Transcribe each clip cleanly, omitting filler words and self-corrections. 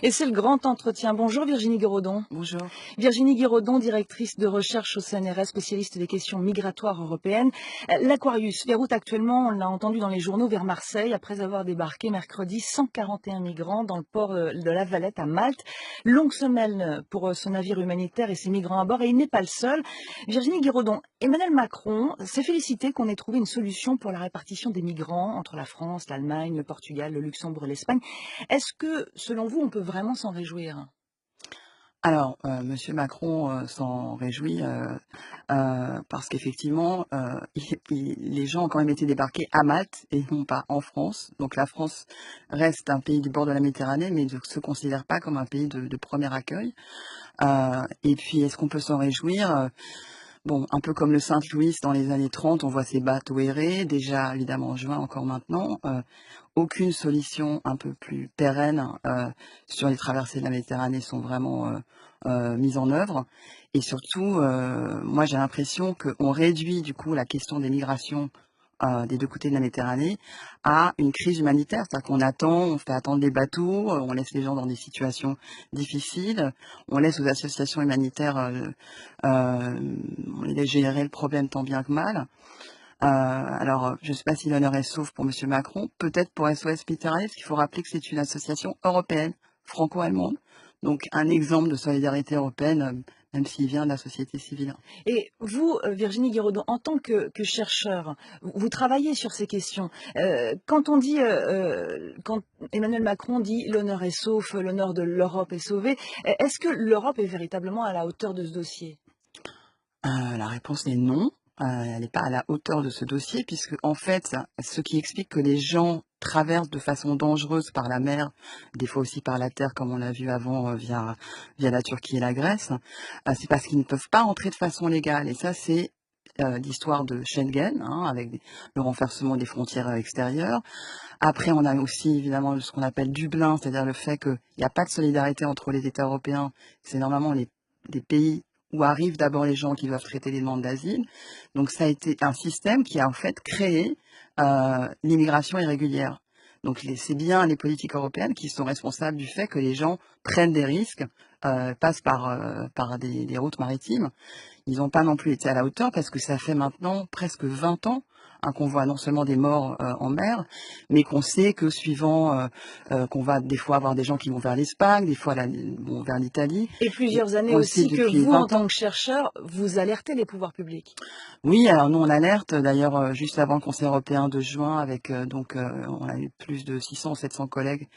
Et c'est le grand entretien. Bonjour Virginie Guiraudon. Bonjour. Virginie Guiraudon, directrice de recherche au CNRS, spécialiste des questions migratoires européennes. L'Aquarius fait route actuellement, on l'a entendu dans les journaux, vers Marseille, après avoir débarqué mercredi 141 migrants dans le port de La Valette à Malte. Longue semaine pour ce navire humanitaire et ses migrants à bord, et il n'est pas le seul. Virginie Guiraudon, Emmanuel Macron s'est félicité qu'on ait trouvé une solution pour la répartition des migrants entre la France, l'Allemagne, le Portugal, le Luxembourg et l'Espagne. Est-ce que, selon vous, on peut vraiment s'en réjouir? Alors, Monsieur Macron s'en réjouit parce qu'effectivement, les gens ont quand même été débarqués à Malte et non pas en France. Donc la France reste un pays du bord de la Méditerranée, mais ne se considère pas comme un pays de premier accueil. Et puis, est-ce qu'on peut s'en réjouir? Bon, un peu comme le Saint-Louis dans les années 30, on voit ces bateaux errer, déjà évidemment en juin, encore maintenant. Aucune solution un peu plus pérenne sur les traversées de la Méditerranée sont vraiment mises en œuvre. Et surtout, moi j'ai l'impression qu'on réduit du coup la question des migrations des deux côtés de la Méditerranée à une crise humanitaire. C'est-à-dire qu'on attend, on fait attendre les bateaux, on laisse les gens dans des situations difficiles, on laisse aux associations humanitaires on les gérer le problème tant bien que mal. Alors, je ne sais pas si l'honneur est sauf pour Monsieur Macron, peut-être pour SOS Méditerranée, parce qu'il faut rappeler que c'est une association européenne, franco-allemande, donc un exemple de solidarité européenne, même s'il vient de la société civile. Et vous, Virginie Guiraudon, en tant que chercheur, vous travaillez sur ces questions. Quand on dit, quand Emmanuel Macron dit l'honneur est sauf, l'honneur de l'Europe est sauvé, est-ce que l'Europe est véritablement à la hauteur de ce dossier? La réponse est non. Elle n'est pas à la hauteur de ce dossier, puisque en fait, ce qui explique que les gens traversent de façon dangereuse par la mer, des fois aussi par la terre, comme on l'a vu avant via la Turquie et la Grèce, c'est parce qu'ils ne peuvent pas entrer de façon légale. Et ça, c'est l'histoire de Schengen, hein, avec le renforcement des frontières extérieures. Après, on a aussi évidemment ce qu'on appelle Dublin, c'est-à-dire le fait qu'il n'y a pas de solidarité entre les États européens. C'est normalement des pays où arrivent d'abord les gens qui doivent traiter les demandes d'asile. Donc ça a été un système qui a en fait créé l'immigration irrégulière. Donc c'est bien les politiques européennes qui sont responsables du fait que les gens prennent des risques, passent par des routes maritimes. Ils n'ont pas non plus été à la hauteur parce que ça fait maintenant presque 20 ans qu'on voit non seulement des morts en mer, mais qu'on sait que suivant qu'on va des fois avoir des gens qui vont vers l'Espagne, des fois vont vers l'Italie. Et Et plusieurs années on le sait aussi que depuis vous, en 20 tant ans. que chercheur, vous alertez les pouvoirs publics. Oui, alors nous on alerte. D'ailleurs, juste avant le Conseil européen de juin, avec on a eu plus de 600 ou 700 collègues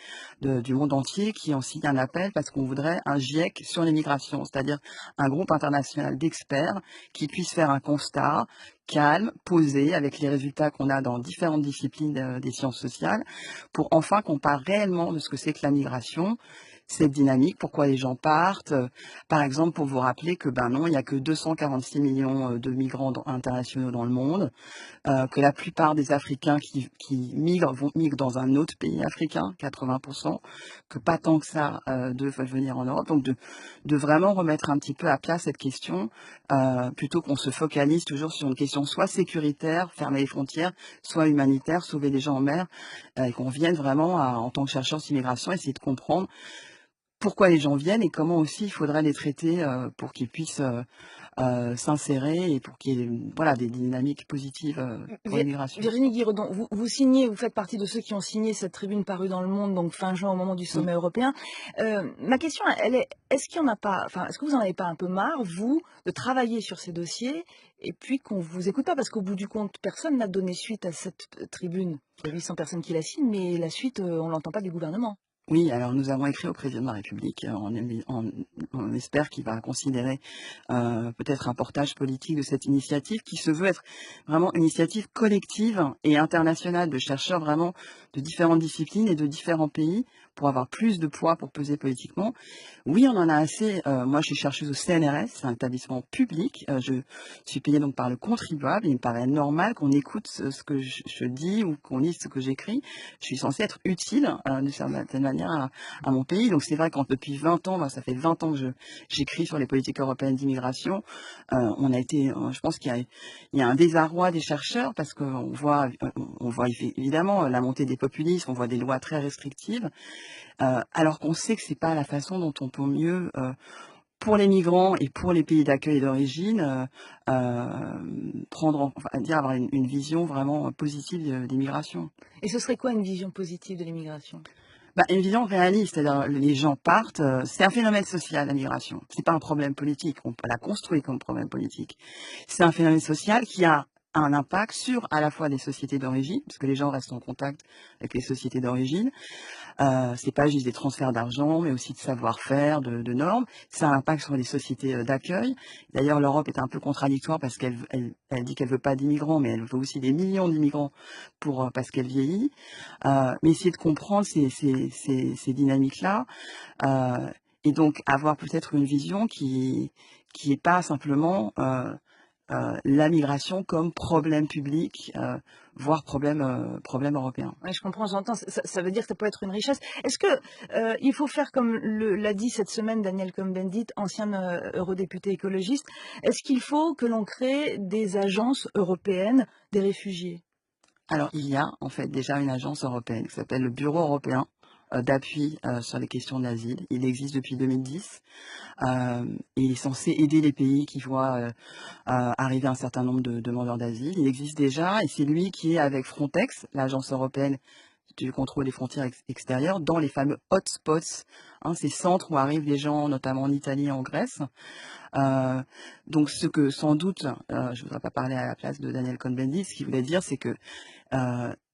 du monde entier qui ont signé un appel parce qu'on voudrait un GIEC sur l'immigration, c'est-à-dire un groupe international d'experts qui puisse faire un constat calme, posé, avec les résultats qu'on a dans différentes disciplines des sciences sociales, pour enfin qu'on parle réellement de ce que c'est que la migration, cette dynamique, pourquoi les gens partent. Par exemple, pour vous rappeler que ben non, il n'y a que 246 millions de migrants internationaux dans le monde, que la plupart des Africains qui migrent dans un autre pays africain, 80%, que pas tant que ça veulent venir en Europe. Donc de vraiment remettre un petit peu à plat cette question, plutôt qu'on se focalise toujours sur une question soit sécuritaire, fermer les frontières, soit humanitaire, sauver les gens en mer, et qu'on vienne vraiment, en tant que chercheur d'immigration, essayer de comprendre pourquoi les gens viennent et comment aussi il faudrait les traiter pour qu'ils puissent s'insérer et pour qu'il y ait voilà, des dynamiques positives pour l'immigration. Virginie Guiraudon, vous signez, vous faites partie de ceux qui ont signé cette tribune parue dans Le Monde, donc fin juin, au moment du Mm. sommet européen. Ma question, elle est, est-ce qu'il y en a pas, enfin, est-ce que vous en avez pas un peu marre, vous, de travailler sur ces dossiers et puis qu'on vous écoute pas, parce qu'au bout du compte, personne n'a donné suite à cette tribune. Il y a 800 personnes qui la signent, mais la suite, on l'entend pas du gouvernement. Oui, alors nous avons écrit au président de la République. On espère qu'il va considérer peut-être un portage politique de cette initiative qui se veut être vraiment une initiative collective et internationale de chercheurs vraiment de différentes disciplines et de différents pays pour avoir plus de poids pour peser politiquement. Oui, on en a assez. Moi, je suis chercheuse au CNRS, c'est un établissement public. Je suis payée donc par le contribuable. Il me paraît normal qu'on écoute ce que je dis ou qu'on lise ce que j'écris. Je suis censée être utile d'une certaine manière à mon pays. Donc c'est vrai que depuis 20 ans, ça fait 20 ans que j'écris sur les politiques européennes d'immigration. On a été, je pense qu'il y a un désarroi des chercheurs parce qu'on voit évidemment la montée des populismes, on voit des lois très restrictives. Alors qu'on sait que c'est pas la façon dont on peut mieux, pour les migrants et pour les pays d'accueil et d'origine, prendre en enfin, dire avoir une vision vraiment positive des migrations. Et ce serait quoi une vision positive de l'immigration? Bah, une vision réaliste, c'est-à-dire les gens partent, c'est un phénomène social, la migration. C'est pas un problème politique, on l'a construit comme problème politique. C'est un phénomène social qui a un impact sur à la fois des sociétés d'origine, parce que les gens restent en contact avec les sociétés d'origine. C'est pas juste des transferts d'argent, mais aussi de savoir-faire, de normes. Ça a un impact sur les sociétés d'accueil. D'ailleurs, l'Europe est un peu contradictoire parce qu'elle dit qu'elle veut pas d'immigrants, mais elle veut aussi des millions d'immigrants parce qu'elle vieillit. Mais essayer de comprendre ces dynamiques-là, et donc avoir peut-être une vision qui est pas simplement la migration comme problème public, voire problème européen. Ouais, je comprends, j'entends. Ça veut dire que ça peut être une richesse. Est-ce que il faut faire comme l'a dit cette semaine Daniel Cohn-Bendit, ancien eurodéputé écologiste, est-ce qu'il faut que l'on crée des agences européennes des réfugiés? Alors, il y a en fait déjà une agence européenne qui s'appelle le Bureau européen d'appui sur les questions d'asile. Il existe depuis 2010 et il est censé aider les pays qui voient arriver un certain nombre de demandeurs d'asile. Il existe déjà et c'est lui qui est avec Frontex, l'agence européenne du contrôle des frontières extérieures, dans les fameux hotspots, hein, ces centres où arrivent les gens, notamment en Italie et en Grèce. Donc ce que sans doute, je ne voudrais pas parler à la place de Daniel Cohn-Bendit, ce qu'il voulait dire, c'est que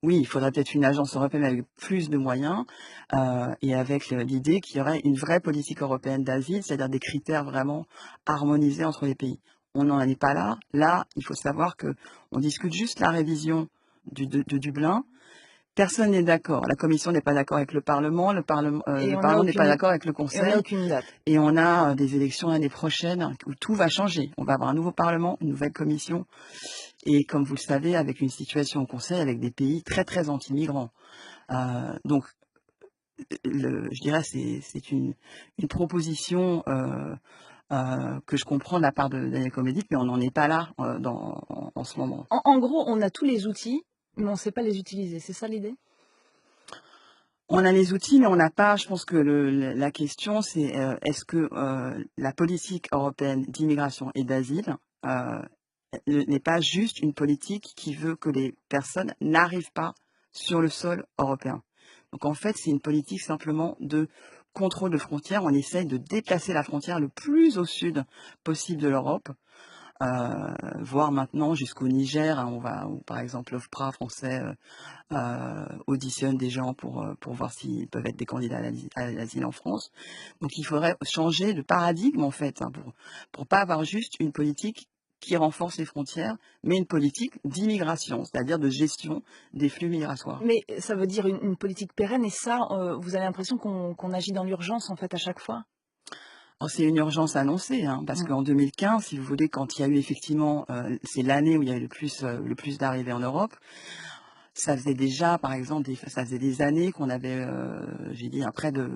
oui, il faudrait peut-être une agence européenne avec plus de moyens et avec l'idée qu'il y aurait une vraie politique européenne d'asile, c'est-à-dire des critères vraiment harmonisés entre les pays. On n'en est pas là. Là, il faut savoir que on discute juste la révision de Dublin. Personne n'est d'accord. La Commission n'est pas d'accord avec le Parlement. Et Le on n'a Parlement n'est pas aucune d'accord avec le et on n'a Conseil. aucune date. Et on a des élections l'année prochaine où tout va changer. On va avoir un nouveau Parlement, une nouvelle Commission. Et comme vous le savez, avec une situation au Conseil avec des pays très très anti-migrants. Donc, je dirais c'est une proposition que je comprends de la part de Daniel Cohn-Bendit, mais on n'en est pas là en ce moment. En gros, on a tous les outils, mais on ne sait pas les utiliser. C'est ça l'idée? On a les outils, mais on n'a pas. Je pense que la question, c'est est-ce que la politique européenne d'immigration et d'asile n'est pas juste une politique qui veut que les personnes n'arrivent pas sur le sol européen. Donc en fait, c'est une politique simplement de contrôle de frontières. On essaye de déplacer la frontière le plus au sud possible de l'Europe, voire maintenant jusqu'au Niger, hein, où par exemple l'OFPRA français auditionne des gens pour voir s'ils peuvent être des candidats à l'asile en France. Donc il faudrait changer de paradigme en fait, hein, pour pas avoir juste une politique qui renforce les frontières, mais une politique d'immigration, c'est-à-dire de gestion des flux migratoires. Mais ça veut dire une politique pérenne et ça, vous avez l'impression qu'on agit dans l'urgence en fait à chaque fois? Alors, c'est une urgence annoncée, hein, parce Mmh. qu'en 2015, si vous voulez, quand il y a eu effectivement, c'est l'année où il y a eu le plus d'arrivées en Europe. Ça faisait déjà, par exemple, ça faisait des années qu'on avait, j'ai dit, près de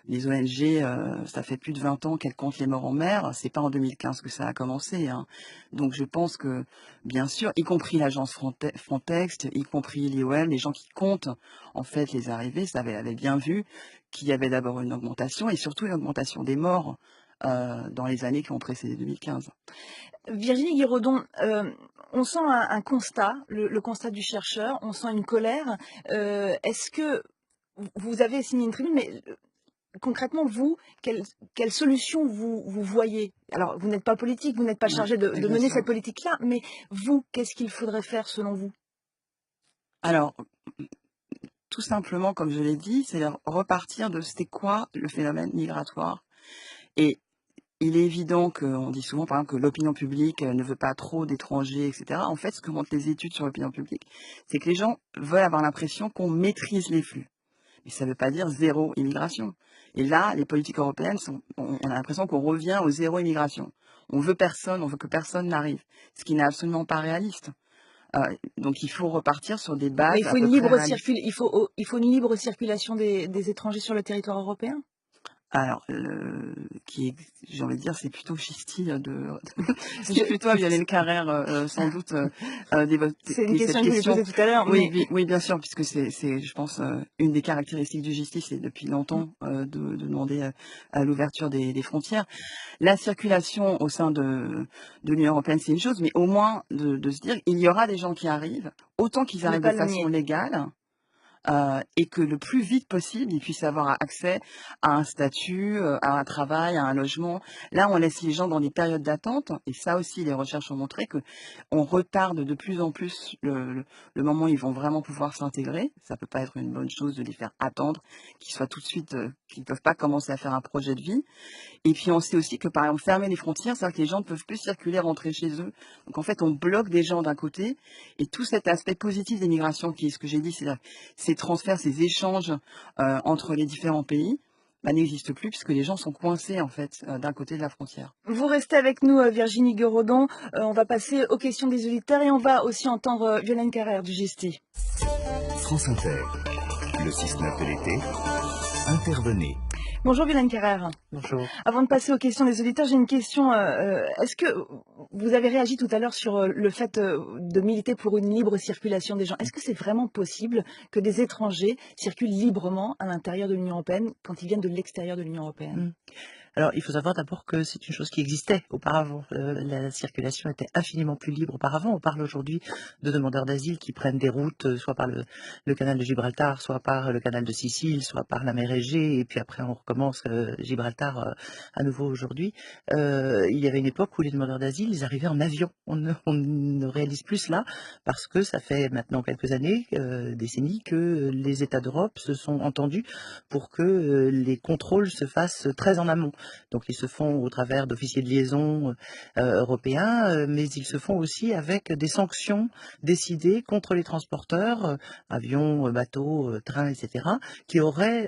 les ONG, ça fait plus de 20 ans qu'elles comptent les morts en mer. C'est pas en 2015 que ça a commencé, hein. Donc je pense que, bien sûr, y compris l'agence Frontex, y compris l'IOM, les gens qui comptent en fait les arrivées, avaient bien vu qu'il y avait d'abord une augmentation et surtout une augmentation des morts dans les années qui ont précédé 2015. Virginie Guiraudon, on sent un constat, le constat du chercheur, on sent une colère. Est-ce que vous avez signé une tribune, mais concrètement, vous, quelle solution vous voyez? Alors, vous n'êtes pas politique, vous n'êtes pas Ouais, chargé de mener exactement. cette politique-là, mais vous, qu'est-ce qu'il faudrait faire selon vous? Alors, tout simplement, comme je l'ai dit, c'est repartir de c'était quoi le phénomène migratoire. Et il est évident qu'on dit souvent, par exemple, que l'opinion publique ne veut pas trop d'étrangers, etc. En fait, ce que montrent les études sur l'opinion publique, c'est que les gens veulent avoir l'impression qu'on maîtrise les flux. Mais ça ne veut pas dire zéro immigration. Et là, les politiques européennes, on a l'impression qu'on revient au zéro immigration. On veut personne, on veut que personne n'arrive, ce qui n'est absolument pas réaliste. Donc il faut repartir sur des Mais bases à peu près réalistes. il faut une libre circulation des étrangers sur le territoire européen? Alors, qui est, j'ai envie de dire, c'est plutôt Chisti c'est plutôt à Violaine Carrère, sans doute, C'est une cette question que je voulais question. poser tout à l'heure, Oui, mais oui, oui, bien sûr, puisque c'est, je pense, une des caractéristiques du justice, c'est depuis mmh, longtemps de demander à l'ouverture des frontières. La circulation au sein de l'Union européenne, c'est une chose, mais au moins de se dire, il y aura des gens qui arrivent, autant qu'ils ne arrivent de pas le façon nier. légale, et que le plus vite possible, ils puissent avoir accès à un statut, à un travail, à un logement. Là, on laisse les gens dans des périodes d'attente, et ça aussi, les recherches ont montré que on retarde de plus en plus le moment où ils vont vraiment pouvoir s'intégrer. Ça peut pas être une bonne chose de les faire attendre, qu'ils soient tout de suite, qu'ils peuvent pas commencer à faire un projet de vie. Et puis on sait aussi que par exemple fermer les frontières, c'est-à-dire que les gens ne peuvent plus circuler, rentrer chez eux. Donc en fait on bloque des gens d'un côté et tout cet aspect positif des migrations qui est ce que j'ai dit, c'est-à-dire ces transferts, ces échanges entre les différents pays, bah, n'existe plus puisque les gens sont coincés en fait d'un côté de la frontière. Vous restez avec nous, Virginie Guérodon. On va passer aux questions des auditeurs et on va aussi entendre Violaine Carrère du GISTI. France Inter, le 6-9 de l'été, intervenez. Bonjour Violaine Carrère. Bonjour. Avant de passer aux questions des auditeurs, j'ai une question. Est-ce que vous avez réagi tout à l'heure sur le fait de militer pour une libre circulation des gens? Est-ce que c'est vraiment possible que des étrangers circulent librement à l'intérieur de l'Union européenne quand ils viennent de l'extérieur de l'Union européenne? Alors, il faut savoir d'abord que c'est une chose qui existait auparavant. La circulation était infiniment plus libre auparavant. On parle aujourd'hui de demandeurs d'asile qui prennent des routes, soit par le canal de Gibraltar, soit par le canal de Sicile, soit par la mer Égée, et puis après on recommence Gibraltar à nouveau aujourd'hui. Il y avait une époque où les demandeurs d'asile, ils arrivaient en avion. On ne réalise plus cela parce que ça fait maintenant quelques années, décennies, que les États d'Europe se sont entendus pour que les contrôles se fassent très en amont. Donc ils se font au travers d'officiers de liaison européens, mais ils se font aussi avec des sanctions décidées contre les transporteurs, avions, bateaux, trains, etc., qui auraient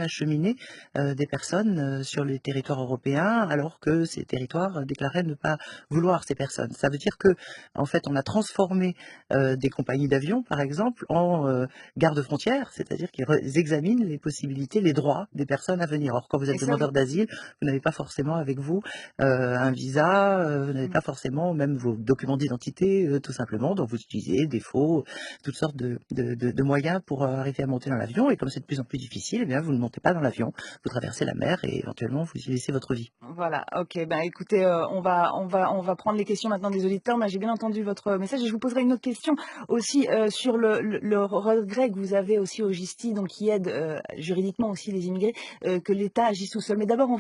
acheminé des personnes sur les territoires européens, alors que ces territoires déclaraient ne pas vouloir ces personnes. Ça veut dire que, en fait, on a transformé des compagnies d'avions, par exemple, en gardes-frontières, c'est-à-dire qu'ils examinent les possibilités, les droits des personnes à venir. Or, quand vous Et êtes ça, demandeur d'asile, vous n'avez pas forcément avec vous un visa, vous n'avez pas forcément même vos documents d'identité, tout simplement. Donc, vous utilisez des faux, toutes sortes de moyens pour arriver à monter dans l'avion. Et comme c'est de plus en plus difficile, eh bien, vous ne montez pas dans l'avion, vous traversez la mer et éventuellement vous y laissez votre vie. voilà, ok. Ben écoutez, on va prendre les questions maintenant des auditeurs. Mais j'ai bien entendu votre message et je vous poserai une autre question aussi sur le regret que vous avez aussi au GISTI, donc qui aide juridiquement aussi les immigrés, que l'État agisse tout seul. Mais d'abord, on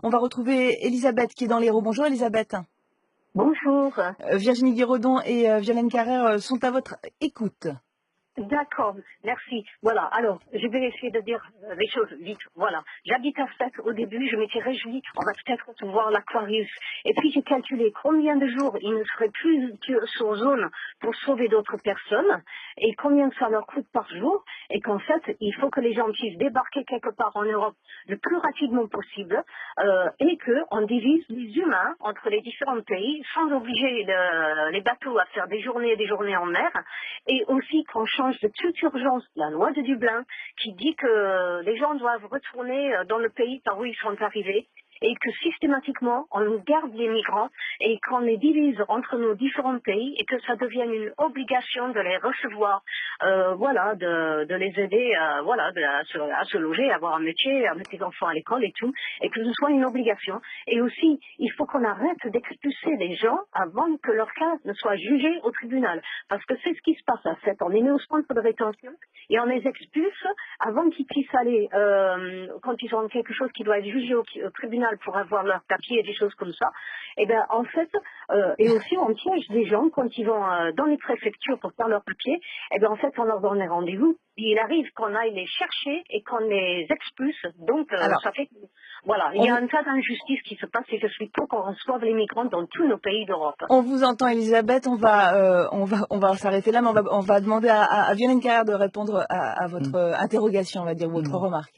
va retrouver Elisabeth qui est dans l'Hérault. Bonjour Elisabeth. Bonjour. Virginie Guérodon et Violaine Carrère sont à votre écoute. D'accord, merci. Voilà, alors, je vais essayer de dire les choses vite. Voilà, j'habite à Sète. Au début, je m'étais réjouie, on va peut-être voir l'Aquarius. Et puis, j'ai calculé combien de jours il ne serait plus sur zone pour sauver d'autres personnes et combien ça leur coûte par jour. Et qu'en fait, il faut que les gens puissent débarquer quelque part en Europe le plus rapidement possible et qu'on divise les humains entre les différents pays sans obliger les bateaux à faire des journées et des journées en mer et aussi qu'on change de toute urgence la loi de Dublin qui dit que les gens doivent retourner dans le pays par où ils sont arrivés et que systématiquement on garde les migrants et qu'on les divise entre nos différents pays et que ça devienne une obligation de les recevoir, voilà, de les aider, voilà, à se loger, à avoir un métier, à mettre les enfants à l'école et tout, et que ce soit une obligation. Et aussi, il faut qu'on arrête d'expulser les gens avant que leur cas ne soit jugé au tribunal, parce que c'est ce qui se passe à fait. On les met au centre de rétention et on les expulse avant qu'ils puissent aller, quand ils ont quelque chose qui doit être jugé au tribunal pour avoir leur papier et des choses comme ça. Et ben en fait, et aussi on piège des gens quand ils vont dans les préfectures pour faire leur papier. Et ben en fait on leur donne un rendez-vous. Il arrive qu'on aille les chercher et qu'on les expulse. Donc Alors, ça fait Voilà, il y a un tas d'injustices qui se passent et je suis pour qu'on reçoive les migrants dans tous nos pays d'Europe. On vous entend, Elisabeth. On va s'arrêter là, mais on va demander à Violaine Carrère de répondre à votre interrogation, on va dire, votre remarque.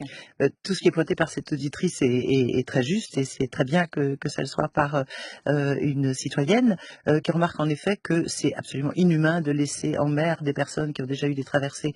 Tout ce qui est pointé par cette auditrice est très juste et c'est très bien que ça le soit par une citoyenne qui remarque en effet que c'est absolument inhumain de laisser en mer des personnes qui ont déjà eu des traversées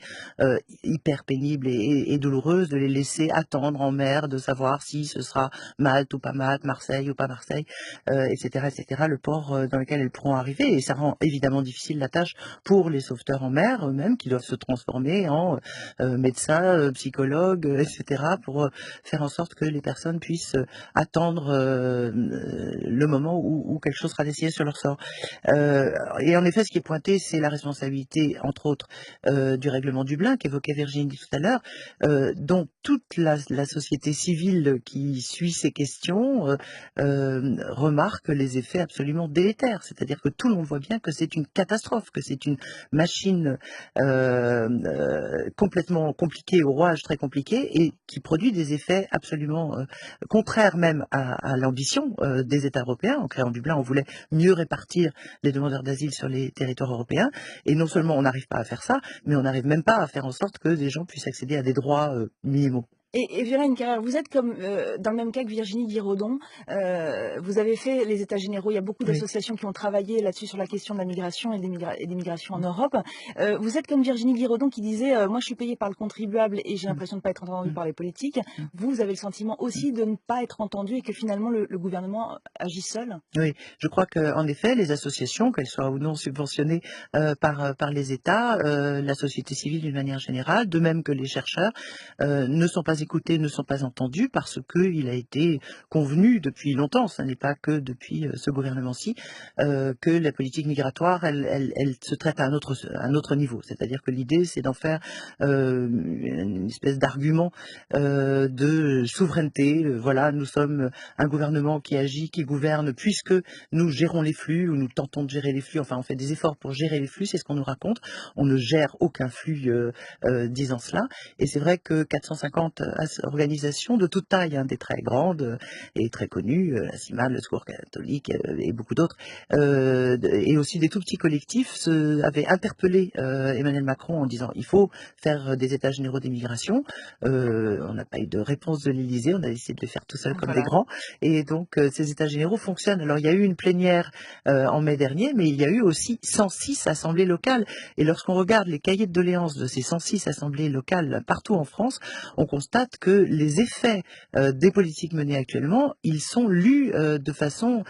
hyper pénibles et douloureuses, de les laisser attendre en mer, de savoir si ce sera Malte ou pas Malte, Marseille ou pas Marseille, etc., etc., le port dans lequel elles pourront arriver. Et ça rend évidemment difficile la tâche pour les sauveteurs en mer eux-mêmes qui doivent se transformer en médecins, psychologues, etc., pour faire en sorte que les personnes puissent attendre le moment où quelque chose sera décidé sur leur sort. Et en effet, ce qui est pointé, c'est la responsabilité, entre autres, du règlement Dublin qu'évoquait Virginie tout à l'heure, dont toute la société civile qui suit ces questions remarque les effets absolument délétères. C'est-à-dire que tout le monde voit bien que c'est une catastrophe, que c'est une machine complètement compliquée, au rouage très compliqué, et qui produit des effets absolument contraires même à l'ambition des États européens. En créant Dublin, on voulait mieux répartir les demandeurs d'asile sur les territoires européens, et non seulement on n'arrive pas à faire ça, mais on n'arrive même pas à faire en sorte que des gens puissent accéder à des droits minimaux. Et Violaine Carrère, vous êtes comme dans le même cas que Virginie Guiraudon. Vous avez fait les États généraux. Il y a beaucoup d'associations qui ont travaillé là-dessus sur la question de la migration et des migrations en Europe. Vous êtes comme Virginie Guiraudon qui disait moi je suis payée par le contribuable et j'ai l'impression de ne pas être entendue par les politiques. Vous avez le sentiment aussi de ne pas être entendu et que finalement le gouvernement agit seul. Oui, je crois qu'en effet les associations, qu'elles soient ou non subventionnées par les États, la société civile d'une manière générale, de même que les chercheurs, ne sont pas écoutés, ne sont pas entendus parce qu'il a été convenu depuis longtemps, ce n'est pas que depuis ce gouvernement-ci, que la politique migratoire, elle se traite à un autre niveau. C'est-à-dire que l'idée, c'est d'en faire une espèce d'argument de souveraineté. Voilà, nous sommes un gouvernement qui agit, qui gouverne, puisque nous gérons les flux, ou nous tentons de gérer les flux, enfin on fait des efforts pour gérer les flux, c'est ce qu'on nous raconte. On ne gère aucun flux disant cela. Et c'est vrai que 450 organisations de toute taille, des très grandes et très connues, la CIMAD, le Secours catholique et beaucoup d'autres, et aussi des tout petits collectifs, avaient interpellé Emmanuel Macron en disant il faut faire des états généraux des migrations. On n'a pas eu de réponse de l'Élysée, on a essayé de les faire tout seul comme des grands, et donc ces états généraux fonctionnent. Alors il y a eu une plénière en mai dernier, mais il y a eu aussi 106 assemblées locales, et lorsqu'on regarde les cahiers de doléances de ces 106 assemblées locales partout en France, on constate que les effets des politiques menées actuellement, ils sont lus de façon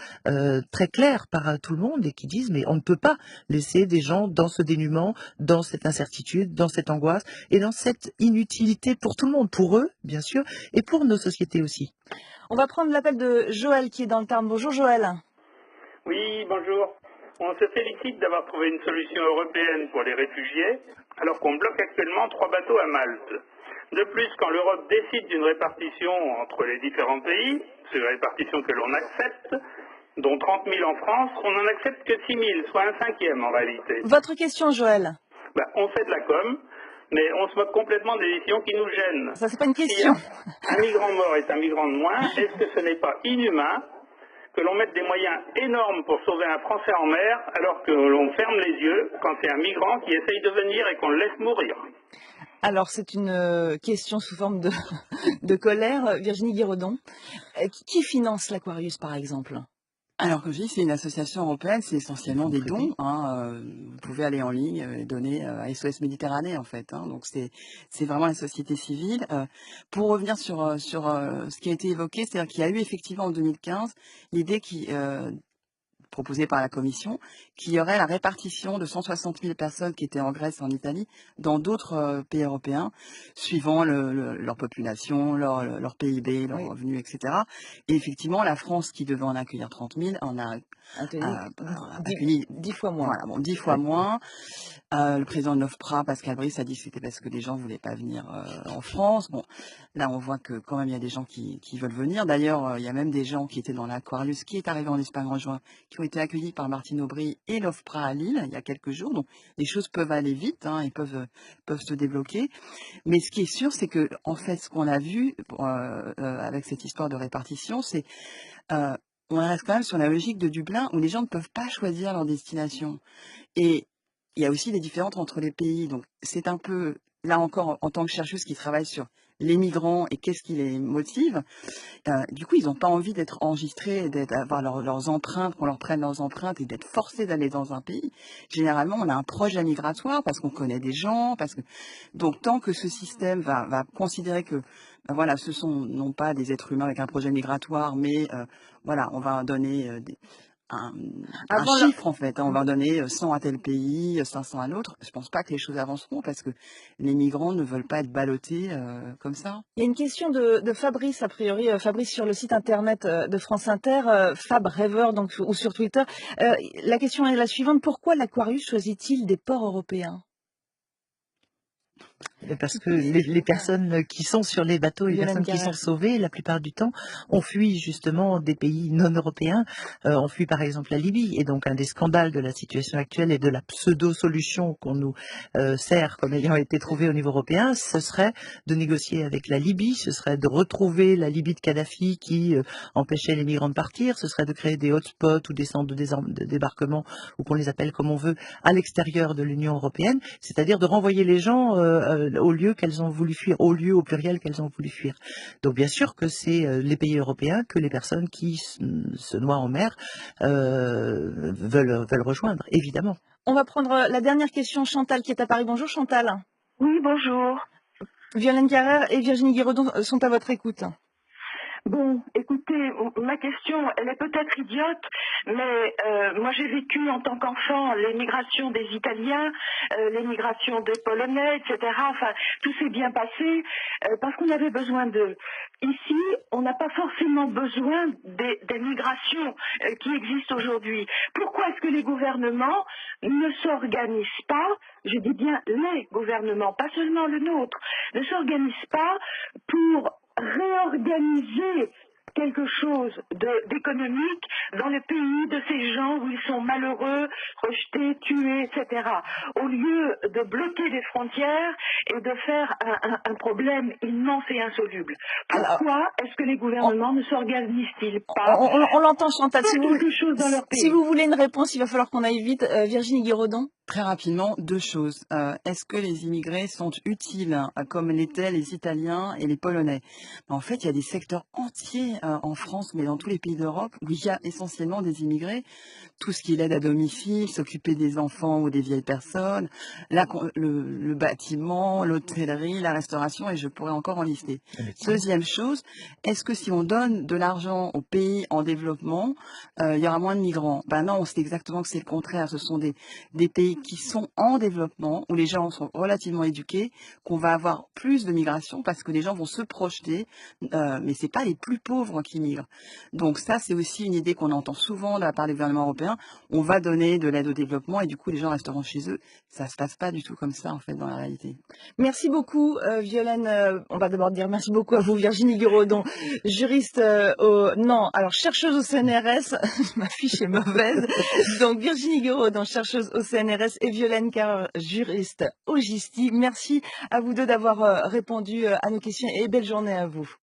très claire par tout le monde, et qui disent mais on ne peut pas laisser des gens dans ce dénuement, dans cette incertitude, dans cette angoisse et dans cette inutilité pour tout le monde, pour eux bien sûr, et pour nos sociétés aussi. On va prendre l'appel de Joël qui est dans le Tarn. Bonjour Joël. Oui, bonjour. On se félicite d'avoir trouvé une solution européenne pour les réfugiés, alors qu'on bloque actuellement 3 bateaux à Malte. De plus, quand l'Europe décide d'une répartition entre les différents pays, c'est une répartition que l'on accepte, dont 30 000 en France, on n'en accepte que 6 000, soit un cinquième en réalité. Votre question, Joël? On fait de la com, mais on se moque complètement des décisions qui nous gênent. Ça, c'est pas une question. Si un migrant mort est un migrant de moins, est-ce que ce n'est pas inhumain que l'on mette des moyens énormes pour sauver un Français en mer, alors que l'on ferme les yeux quand c'est un migrant qui essaye de venir et qu'on le laisse mourir? Alors, c'est une question sous forme de colère. Virginie Guiraudon, qui finance l'Aquarius, par exemple? Alors, comme je dis, c'est une association européenne, c'est essentiellement des dons. Vous pouvez aller en ligne et donner à SOS Méditerranée, en fait. Donc, c'est vraiment la société civile. Pour revenir sur ce qui a été évoqué, c'est-à-dire qu'il y a eu effectivement en 2015 l'idée proposée par la Commission, qu'il y aurait la répartition de 160 000 personnes qui étaient en Grèce et en Italie dans d'autres pays européens, suivant leur population, leur PIB, leurs revenus, etc. Et effectivement, la France, qui devait en accueillir 30 000, en a accueilli 10 fois moins. Voilà, 10 fois moins. Le président de l'OFPRA, Pascal Brice, a dit que c'était parce que les gens ne voulaient pas venir en France. Bon, là, on voit que quand même, il y a des gens qui veulent venir. D'ailleurs, il y a même des gens qui étaient dans l'Aquarius, qui est arrivé en Espagne en juin, qui ont été accueillis par Martine Aubry et l'OFPRA à Lille il y a quelques jours. Donc les choses peuvent aller vite, hein, et peuvent se débloquer. Mais ce qui est sûr, c'est que en fait, ce qu'on a vu avec cette histoire de répartition, c'est euh, on reste quand même sur la logique de Dublin où les gens ne peuvent pas choisir leur destination. Et il y a aussi des différences entre les pays. Donc c'est un peu, là encore, en tant que chercheuse qui travaille sur les migrants et qu'est-ce qui les motive, du coup, ils n'ont pas envie d'être enregistrés, d'avoir leurs empreintes, qu'on leur prenne leurs empreintes et d'être forcés d'aller dans un pays. Généralement, on a un projet migratoire parce qu'on connaît des gens, donc tant que ce système va considérer que voilà, ce sont non pas des êtres humains avec un projet migratoire, mais voilà, on va donner un, un Avant le- chiffre en fait, hein. On va donner 100 à tel pays, 500 à l'autre. Je pense pas que les choses avanceront parce que les migrants ne veulent pas être ballottés comme ça. Il y a une question de Fabrice, a priori, Fabrice sur le site internet de France Inter, Fab Rêveur, donc, ou sur Twitter. La question est la suivante, pourquoi l'Aquarius choisit-il des ports européens? Parce que les personnes qui sont sur les bateaux, les Violaine personnes qui sont Carrère. sauvées, la plupart du temps, ont fui justement des pays non européens, ont fui par exemple la Libye. Et donc un des scandales de la situation actuelle et de la pseudo-solution qu'on nous sert comme ayant été trouvée au niveau européen, ce serait de négocier avec la Libye, ce serait de retrouver la Libye de Kadhafi qui empêchait les migrants de partir, ce serait de créer des hotspots ou des centres de débarquement, ou qu'on les appelle comme on veut, à l'extérieur de l'Union européenne, c'est-à-dire de renvoyer les gens au lieu qu'elles ont voulu fuir, au lieu au pluriel qu'elles ont voulu fuir. Donc bien sûr que c'est les pays européens que les personnes qui se noient en mer veulent rejoindre, évidemment. On va prendre la dernière question, Chantal qui est à Paris. Bonjour Chantal. Oui, bonjour. Violaine Carrère et Virginie Guiraudon sont à votre écoute. Bon, écoutez, ma question, elle est peut-être idiote, mais moi j'ai vécu en tant qu'enfant les migrations des Italiens, les migrations des Polonais, etc. Enfin, tout s'est bien passé parce qu'on avait besoin d'eux. Ici, on n'a pas forcément besoin des migrations qui existent aujourd'hui. Pourquoi est-ce que les gouvernements ne s'organisent pas, je dis bien les gouvernements, pas seulement le nôtre, ne s'organisent pas pour réorganiser quelque chose d'économique dans le pays de ces gens où ils sont malheureux, rejetés, tués, etc. Au lieu de bloquer les frontières et de faire un problème immense et insoluble. Pourquoi est-ce que les gouvernements ne s'organisent-ils pas On l'entend Chantal. pour quelque chose dans leur pays? Si vous voulez une réponse, il va falloir qu'on aille vite. Virginie Guiraudon. Très rapidement, deux choses. Est-ce que les immigrés sont utiles comme l'étaient les Italiens et les Polonais? En fait, il y a des secteurs entiers en France, mais dans tous les pays d'Europe, où il y a essentiellement des immigrés. Tout ce qui est l'aide à domicile, s'occuper des enfants ou des vieilles personnes, le bâtiment, l'hôtellerie, la restauration, et je pourrais encore en lister. Deuxième chose, est-ce que si on donne de l'argent aux pays en développement, il y aura moins de migrants? Ben non, on sait exactement que c'est le contraire. Ce sont des pays qui sont en développement, où les gens sont relativement éduqués, qu'on va avoir plus de migration parce que les gens vont se projeter, mais c'est pas les plus pauvres qui migrent. Donc ça, c'est aussi une idée qu'on entend souvent de la part des gouvernements européens. On va donner de l'aide au développement et du coup, les gens resteront chez eux. Ça se passe pas du tout comme ça, en fait, dans la réalité. Merci beaucoup, Violaine. On va d'abord dire merci beaucoup à vous, Virginie Guiraudon, juriste alors chercheuse au CNRS. Ma fiche est mauvaise. Donc Virginie Guiraudon, chercheuse au CNRS, et Violaine Carrère, juriste au GISTI. Merci à vous deux d'avoir répondu à nos questions et belle journée à vous.